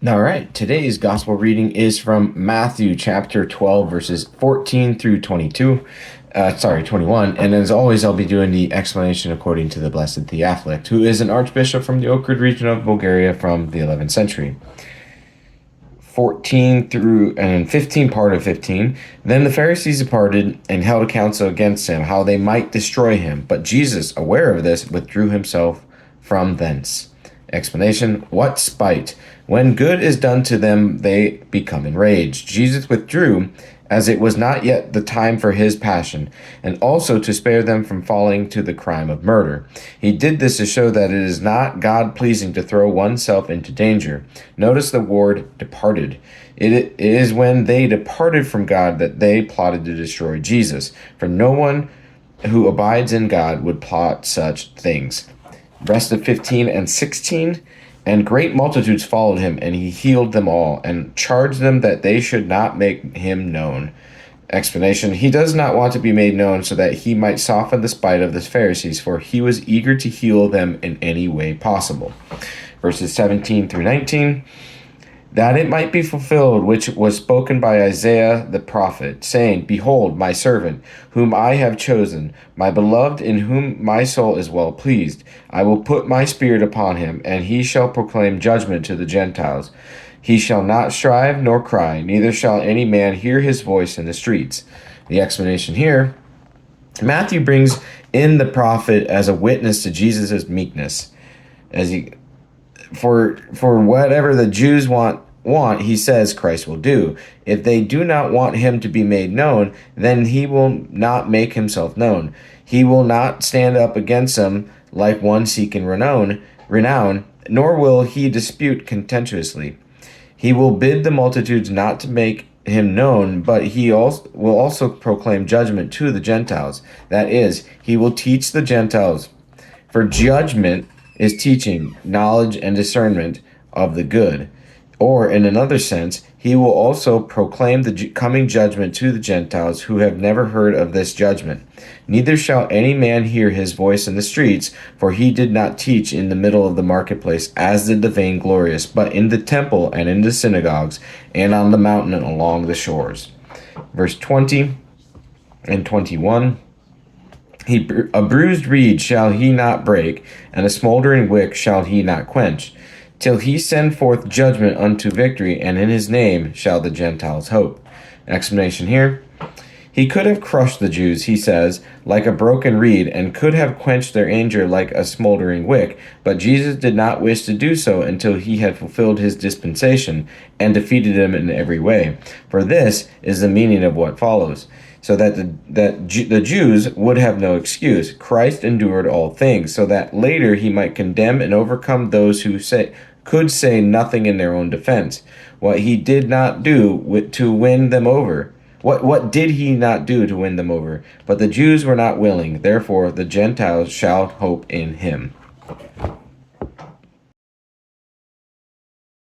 All right, today's gospel reading is from Matthew chapter 12, verses 14 through 21. And as always, I'll be doing the explanation according to the Blessed Theophylact, who is an archbishop from the Ohrid region of Bulgaria from the 11th century. 14 through and 15, part of 15. Then the Pharisees departed and held a council against him, how they might destroy him. But Jesus, aware of this, withdrew himself from thence. Explanation: what spite? When good is done to them, they become enraged. Jesus withdrew, as it was not yet the time for his passion, and also to spare them from falling to the crime of murder. He did this to show that it is not God-pleasing to throw oneself into danger. Notice the word departed. It is when they departed from God that they plotted to destroy Jesus, for no one who abides in God would plot such things. Rest of 15 and 16. And great multitudes followed him, and he healed them all, and charged them that they should not make him known. Explanation: he does not want to be made known so that he might soften the spite of the Pharisees, for he was eager to heal them in any way possible. Verses 17 through 19. That it might be fulfilled which was spoken by Isaiah the prophet, saying, Behold, my servant, whom I have chosen, my beloved, in whom my soul is well pleased. I will put my spirit upon him, and he shall proclaim judgment to the Gentiles. He shall not strive nor cry, neither shall any man hear his voice in the streets. The explanation here: Matthew brings in the prophet as a witness to Jesus' meekness. For whatever the Jews want, he says Christ will do. If they do not want him to be made known, then he will not make himself known. He will not stand up against them like one seeking renown, nor will he dispute contentiously. He will bid the multitudes not to make him known, but he will also proclaim judgment to the Gentiles. That is, he will teach the Gentiles. For judgment is teaching, knowledge, and discernment of the good. Or, in another sense, he will also proclaim the coming judgment to the Gentiles who have never heard of this judgment. Neither shall any man hear his voice in the streets, for he did not teach in the middle of the marketplace, as did the vainglorious, but in the temple and in the synagogues, and on the mountain and along the shores. Verse 20 and 21. A bruised reed shall he not break, and a smoldering wick shall he not quench, till he send forth judgment unto victory, and in his name shall the Gentiles hope. Explanation here: he could have crushed the Jews, he says, like a broken reed, and could have quenched their anger like a smoldering wick, but Jesus did not wish to do so until he had fulfilled his dispensation, and defeated them in every way. For this is the meaning of what follows: so that the Jews would have no excuse. Christ endured all things, so that later he might condemn and overcome those who could say nothing in their own defense. What he did not do to win them over. What did he not do to win them over? But the Jews were not willing. Therefore, the Gentiles shall hope in him.